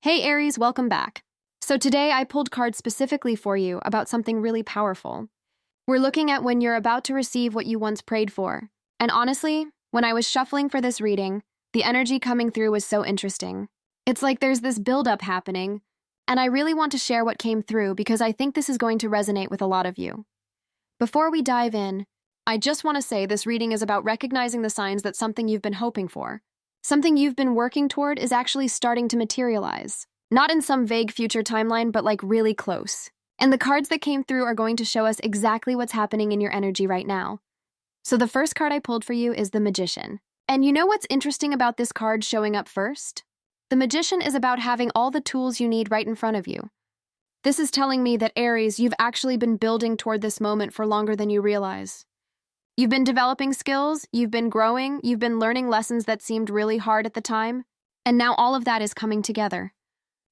Hey Aries, welcome back. So today I pulled cards specifically for you about something really powerful. We're looking at when you're about to receive what you once prayed for. And honestly, when I was shuffling for this reading, the energy coming through was so interesting. It's like there's this buildup happening, and I really want to share what came through because I think this is going to resonate with a lot of you. Before we dive in, I just want to say this reading is about recognizing the signs that something you've been hoping for, something you've been working toward is actually starting to materialize. Not in some vague future timeline, but like really close. And the cards that came through are going to show us exactly what's happening in your energy right now. So the first card I pulled for you is the Magician. And you know what's interesting about this card showing up first? The Magician is about having all the tools you need right in front of you. This is telling me that Aries, you've actually been building toward this moment for longer than you realize. You've been developing skills, you've been growing, you've been learning lessons that seemed really hard at the time, and now all of that is coming together.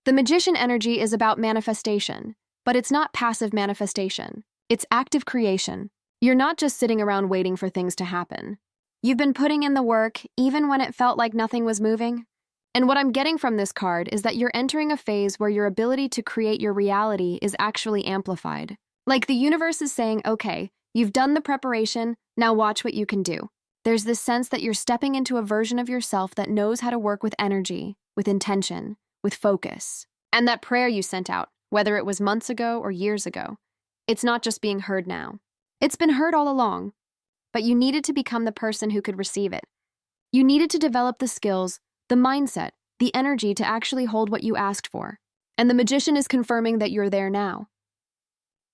The Magician energy is about manifestation, but it's not passive manifestation. It's active creation. You're not just sitting around waiting for things to happen. You've been putting in the work, even when it felt like nothing was moving. And what I'm getting from this card is that you're entering a phase where your ability to create your reality is actually amplified. Like the universe is saying, okay, you've done the preparation, now watch what you can do. There's this sense that you're stepping into a version of yourself that knows how to work with energy, with intention, with focus. And that prayer you sent out, whether it was months ago or years ago, it's not just being heard now. It's been heard all along, but you needed to become the person who could receive it. You needed to develop the skills, the mindset, the energy to actually hold what you asked for. And the Magician is confirming that you're there now.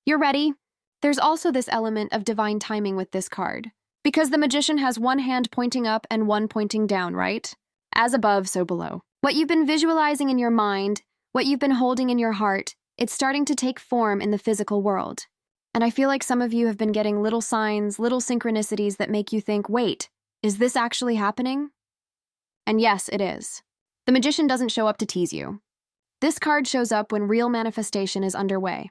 You're ready. There's also this element of divine timing with this card, because the Magician has one hand pointing up and one pointing down, right? As above, so below. What you've been visualizing in your mind, what you've been holding in your heart, it's starting to take form in the physical world. And I feel like some of you have been getting little signs, little synchronicities that make you think, wait, is this actually happening? And yes, it is. The Magician doesn't show up to tease you. This card shows up when real manifestation is underway.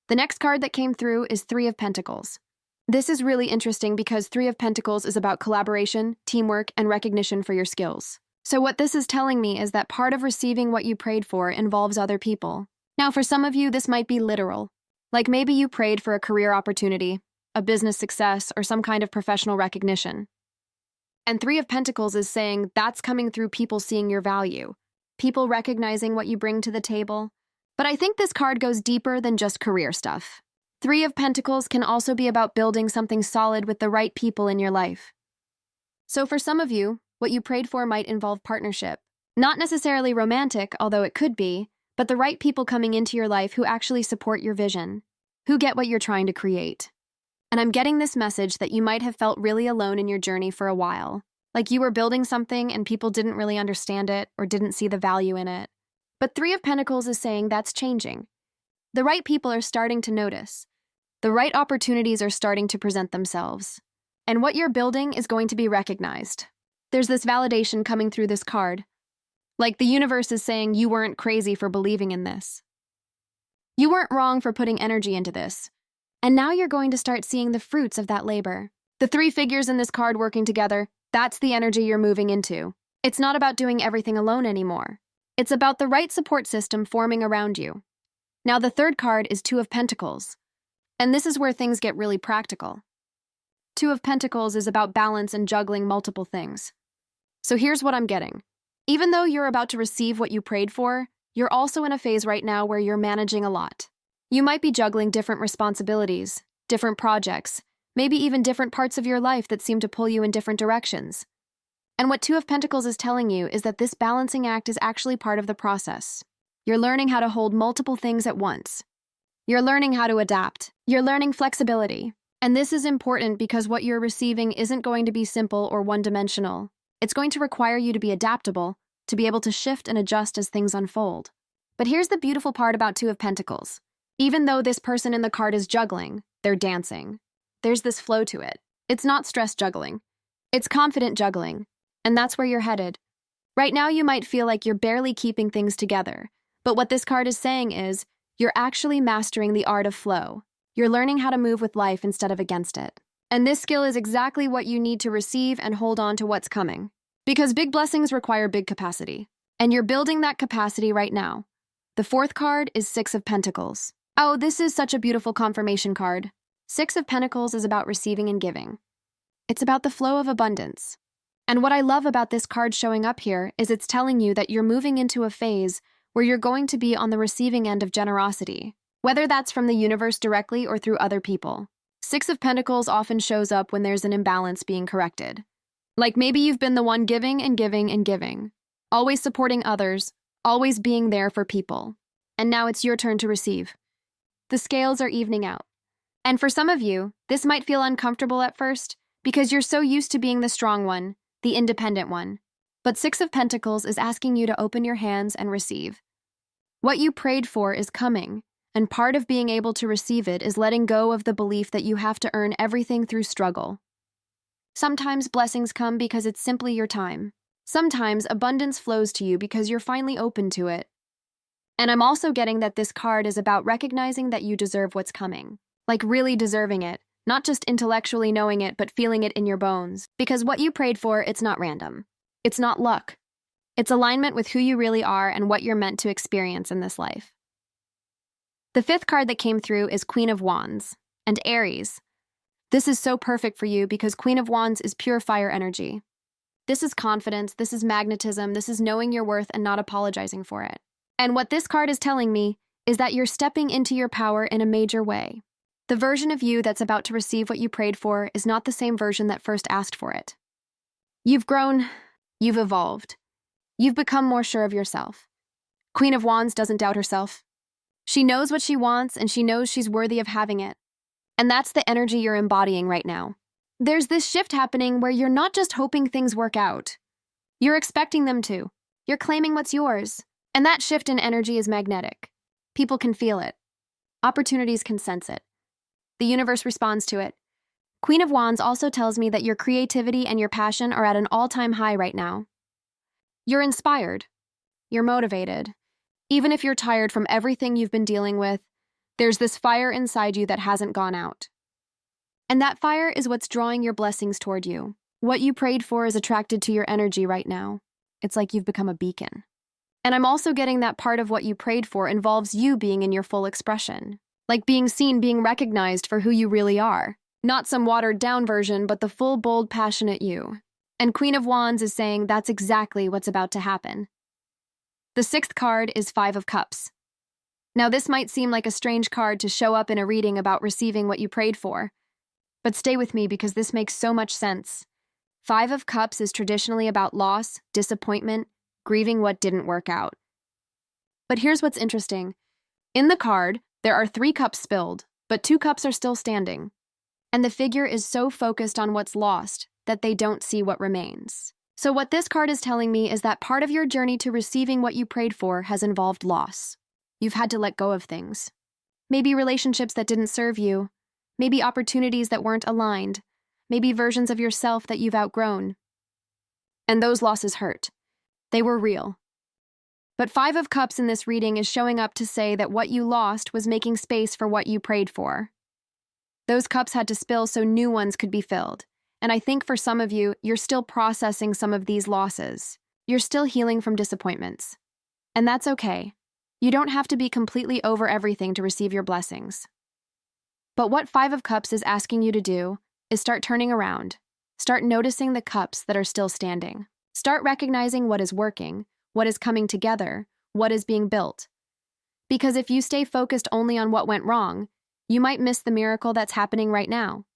The next card that came through is Three of Pentacles. This is really interesting because Three of Pentacles is about collaboration, teamwork, and recognition for your skills. So what this is telling me is that part of receiving what you prayed for involves other people. Now, for some of you, this might be literal. Like maybe you prayed for a career opportunity, a business success, or some kind of professional recognition. And Three of Pentacles is saying that's coming through people seeing your value, people recognizing what you bring to the table. But I think this card goes deeper than just career stuff. Three of Pentacles can also be about building something solid with the right people in your life. So for some of you, what you prayed for might involve partnership. Not necessarily romantic, although it could be, but the right people coming into your life who actually support your vision, who get what you're trying to create. And I'm getting this message that you might have felt really alone in your journey for a while, like you were building something and people didn't really understand it or didn't see the value in it. But Three of Pentacles is saying that's changing. The right people are starting to notice. The right opportunities are starting to present themselves. And what you're building is going to be recognized. There's this validation coming through this card. Like the universe is saying you weren't crazy for believing in this. You weren't wrong for putting energy into this. And now you're going to start seeing the fruits of that labor. The three figures in this card working together, that's the energy you're moving into. It's not about doing everything alone anymore. It's about the right support system forming around you. Now the third card is Two of Pentacles. And this is where things get really practical. Two of Pentacles is about balance and juggling multiple things. So here's what I'm getting. Even though you're about to receive what you prayed for, you're also in a phase right now where you're managing a lot. You might be juggling different responsibilities, different projects, maybe even different parts of your life that seem to pull you in different directions. And what Two of Pentacles is telling you is that this balancing act is actually part of the process. You're learning how to hold multiple things at once. You're learning how to adapt. You're learning flexibility. And this is important because what you're receiving isn't going to be simple or one-dimensional. It's going to require you to be adaptable, to be able to shift and adjust as things unfold. But here's the beautiful part about Two of Pentacles. Even though this person in the card is juggling, they're dancing. There's this flow to it. It's not stress juggling. It's confident juggling. And that's where you're headed. Right now you might feel like you're barely keeping things together. But what this card is saying is, you're actually mastering the art of flow. You're learning how to move with life instead of against it. And this skill is exactly what you need to receive and hold on to what's coming. Because big blessings require big capacity. And you're building that capacity right now. The fourth card is Six of Pentacles. Oh, this is such a beautiful confirmation card. Six of Pentacles is about receiving and giving. It's about the flow of abundance. And what I love about this card showing up here is it's telling you that you're moving into a phase where you're going to be on the receiving end of generosity, whether that's from the universe directly or through other people. Six of Pentacles often shows up when there's an imbalance being corrected. Like maybe you've been the one giving and giving and giving, always supporting others, always being there for people. And now it's your turn to receive. The scales are evening out. And for some of you, this might feel uncomfortable at first because you're so used to being the strong one, the independent one. But Six of Pentacles is asking you to open your hands and receive. What you prayed for is coming, and part of being able to receive it is letting go of the belief that you have to earn everything through struggle. Sometimes blessings come because it's simply your time. Sometimes abundance flows to you because you're finally open to it. And I'm also getting that this card is about recognizing that you deserve what's coming. Like really deserving it, not just intellectually knowing it, but feeling it in your bones. Because what you prayed for, it's not random. It's not luck. It's alignment with who you really are and what you're meant to experience in this life. The fifth card that came through is Queen of Wands and Aries. This is so perfect for you because Queen of Wands is pure fire energy. This is confidence, this is magnetism, this is knowing your worth and not apologizing for it. And what this card is telling me is that you're stepping into your power in a major way. The version of you that's about to receive what you prayed for is not the same version that first asked for it. You've grown, you've evolved. You've become more sure of yourself. Queen of Wands doesn't doubt herself. She knows what she wants and she knows she's worthy of having it. And that's the energy you're embodying right now. There's this shift happening where you're not just hoping things work out. You're expecting them to. You're claiming what's yours. And that shift in energy is magnetic. People can feel it. Opportunities can sense it. The universe responds to it. Queen of Wands also tells me that your creativity and your passion are at an all-time high right now. You're inspired. You're motivated. Even if you're tired from everything you've been dealing with, there's this fire inside you that hasn't gone out. And that fire is what's drawing your blessings toward you. What you prayed for is attracted to your energy right now. It's like you've become a beacon. And I'm also getting that part of what you prayed for involves you being in your full expression. Like being seen, being recognized for who you really are. Not some watered-down version, but the full, bold, passionate you. And Queen of Wands is saying that's exactly what's about to happen. The sixth card is Five of Cups. Now, this might seem like a strange card to show up in a reading about receiving what you prayed for. But stay with me because this makes so much sense. Five of Cups is traditionally about loss, disappointment, grieving what didn't work out. But here's what's interesting. In the card, there are 3 cups spilled, but 2 cups are still standing. And the figure is so focused on what's lost that they don't see what remains. So what this card is telling me is that part of your journey to receiving what you prayed for has involved loss. You've had to let go of things. Maybe relationships that didn't serve you. Maybe opportunities that weren't aligned. Maybe versions of yourself that you've outgrown. And those losses hurt. They were real. But Five of Cups in this reading is showing up to say that what you lost was making space for what you prayed for. Those cups had to spill so new ones could be filled. And I think for some of you, you're still processing some of these losses. You're still healing from disappointments. And that's okay. You don't have to be completely over everything to receive your blessings. But what Five of Cups is asking you to do is start turning around. Start noticing the cups that are still standing. Start recognizing what is working, what is coming together, what is being built. Because if you stay focused only on what went wrong, you might miss the miracle that's happening right now.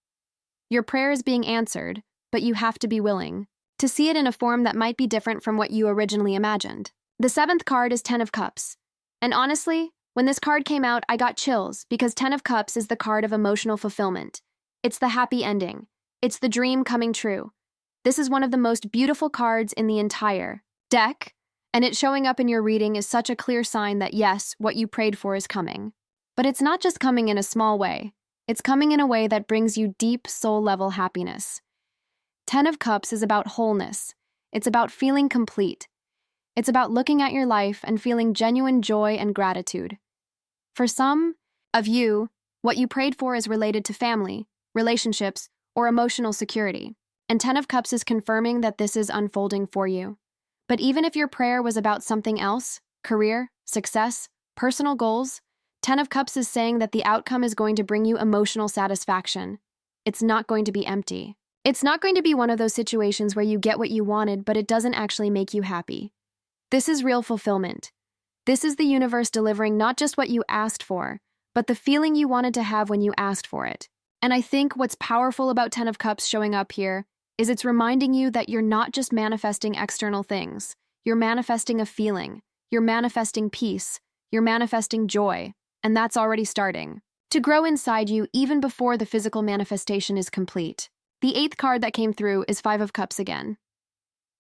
Your prayer is being answered, but you have to be willing to see it in a form that might be different from what you originally imagined. The 7th card is Ten of Cups. And honestly, when this card came out, I got chills because Ten of Cups is the card of emotional fulfillment. It's the happy ending. It's the dream coming true. This is one of the most beautiful cards in the entire deck, and it showing up in your reading is such a clear sign that yes, what you prayed for is coming. But it's not just coming in a small way. It's coming in a way that brings you deep soul-level happiness. Ten of Cups is about wholeness. It's about feeling complete. It's about looking at your life and feeling genuine joy and gratitude. For some of you, what you prayed for is related to family, relationships, or emotional security. And Ten of Cups is confirming that this is unfolding for you. But even if your prayer was about something else, career, success, personal goals, 10 of Cups is saying that the outcome is going to bring you emotional satisfaction. It's not going to be empty. It's not going to be one of those situations where you get what you wanted, but it doesn't actually make you happy. This is real fulfillment. This is the universe delivering not just what you asked for, but the feeling you wanted to have when you asked for it. And I think what's powerful about 10 of Cups showing up here is it's reminding you that you're not just manifesting external things. You're manifesting a feeling. You're manifesting peace. You're manifesting joy. And that's already starting to grow inside you even before the physical manifestation is complete. The 8th card that came through is 5 of Cups again.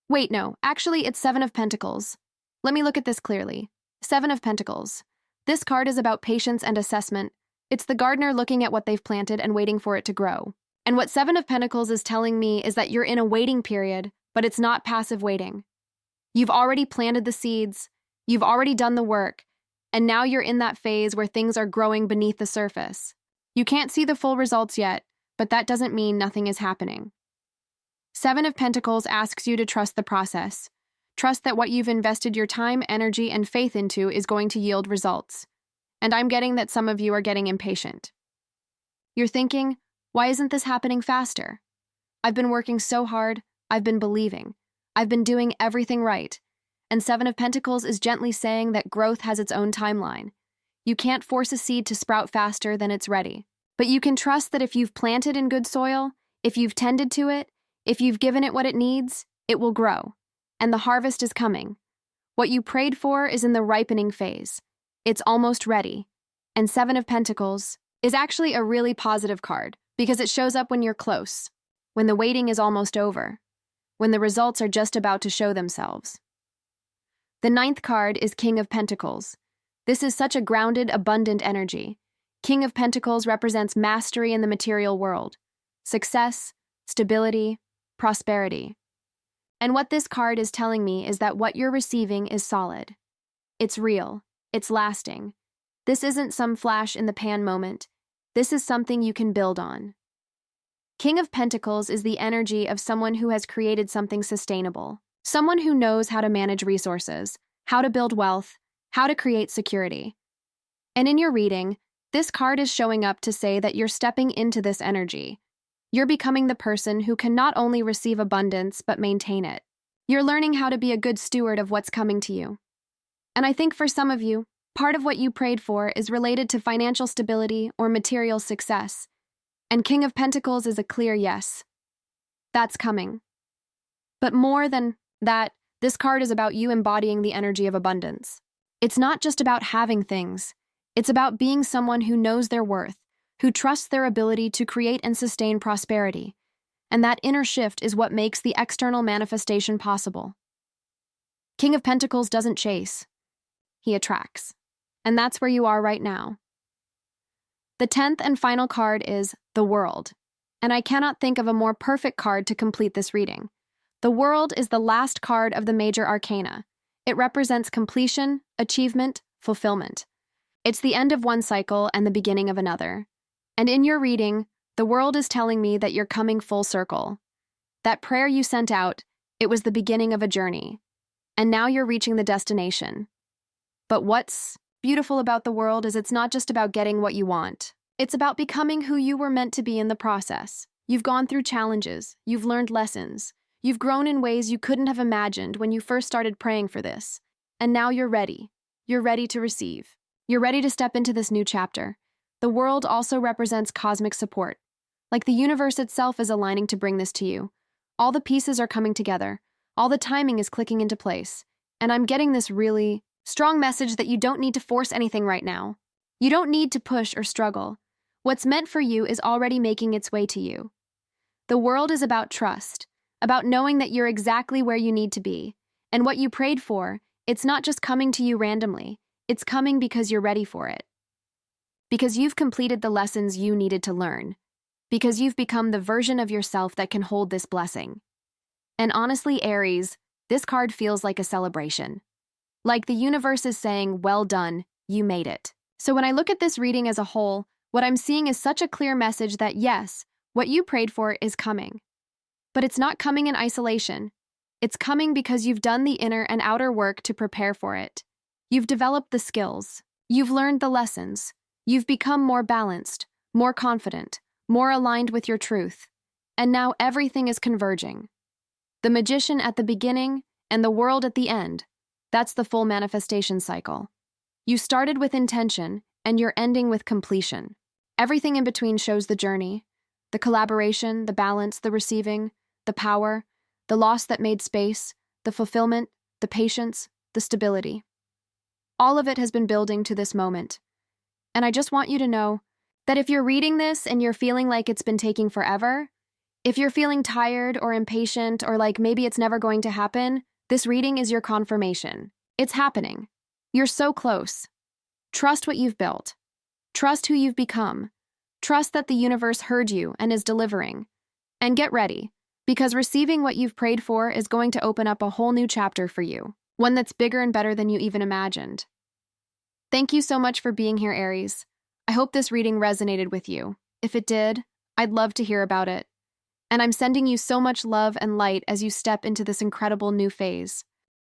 Wait, no, actually it's 7 of Pentacles. Let me look at this clearly. 7 of Pentacles. This card is about patience and assessment. It's the gardener looking at what they've planted and waiting for it to grow. And what 7 of Pentacles is telling me is that you're in a waiting period, but it's not passive waiting. You've already planted the seeds, you've already done the work, and now you're in that phase where things are growing beneath the surface. You can't see the full results yet, but that doesn't mean nothing is happening. 7 of Pentacles asks you to trust the process. Trust that what you've invested your time, energy, and faith into is going to yield results. And I'm getting that some of you are getting impatient. You're thinking, why isn't this happening faster? I've been working so hard, I've been believing, I've been doing everything right. And 7 of Pentacles is gently saying that growth has its own timeline. You can't force a seed to sprout faster than it's ready. But you can trust that if you've planted in good soil, if you've tended to it, if you've given it what it needs, it will grow. And the harvest is coming. What you prayed for is in the ripening phase. It's almost ready. And 7 of Pentacles is actually a really positive card because it shows up when you're close, when the waiting is almost over, when the results are just about to show themselves. The 9th card is King of Pentacles. This is such a grounded, abundant energy. King of Pentacles represents mastery in the material world, success, stability, prosperity. And what this card is telling me is that what you're receiving is solid. It's real. It's lasting. This isn't some flash in the pan moment. This is something you can build on. King of Pentacles is the energy of someone who has created something sustainable, someone who knows how to manage resources, how to build wealth, how to create security. And in your reading, this card is showing up to say that you're stepping into this energy. You're becoming the person who can not only receive abundance, but maintain it. You're learning how to be a good steward of what's coming to you. And I think for some of you, part of what you prayed for is related to financial stability or material success. And King of Pentacles is a clear yes. That's coming. But more than that, this card is about you embodying the energy of abundance. It's not just about having things. It's about being someone who knows their worth, who trusts their ability to create and sustain prosperity. And that inner shift is what makes the external manifestation possible. King of Pentacles doesn't chase. He attracts. And that's where you are right now. The 10th and final card is the World. And I cannot think of a more perfect card to complete this reading. The World is the last card of the major arcana. It represents completion, achievement, fulfillment. It's the end of one cycle and the beginning of another. And in your reading, the World is telling me that you're coming full circle. That prayer you sent out, it was the beginning of a journey. And now you're reaching the destination. But what's beautiful about the World is it's not just about getting what you want. It's about becoming who you were meant to be in the process. You've gone through challenges. You've learned lessons. You've grown in ways you couldn't have imagined when you first started praying for this. And now you're ready. You're ready to receive. You're ready to step into this new chapter. The World also represents cosmic support. Like the universe itself is aligning to bring this to you. All the pieces are coming together. All the timing is clicking into place. And I'm getting this really strong message that you don't need to force anything right now. You don't need to push or struggle. What's meant for you is already making its way to you. The World is about trust, about knowing that you're exactly where you need to be. And what you prayed for, it's not just coming to you randomly. It's coming because you're ready for it. Because you've completed the lessons you needed to learn. Because you've become the version of yourself that can hold this blessing. And honestly, Aries, this card feels like a celebration. Like the universe is saying, well done, you made it. So when I look at this reading as a whole, what I'm seeing is such a clear message that yes, what you prayed for is coming. But it's not coming in isolation. It's coming because you've done the inner and outer work to prepare for it. You've developed the skills. You've learned the lessons. You've become more balanced, more confident, more aligned with your truth. And now everything is converging. The magician at the beginning and the world at the end. That's the full manifestation cycle. You started with intention, and you're ending with completion. Everything in between shows the journey, the collaboration, the balance, the receiving, the power, the loss that made space, the fulfillment, the patience, the stability. All of it has been building to this moment. And I just want you to know that if you're reading this and you're feeling like it's been taking forever, if you're feeling tired or impatient or like maybe it's never going to happen, this reading is your confirmation. It's happening. You're so close. Trust what you've built. Trust who you've become. Trust that the universe heard you and is delivering. And get ready, because receiving what you've prayed for is going to open up a whole new chapter for you, one that's bigger and better than you even imagined. Thank you so much for being here, Aries. I hope this reading resonated with you. If it did, I'd love to hear about it. And I'm sending you so much love and light as you step into this incredible new phase.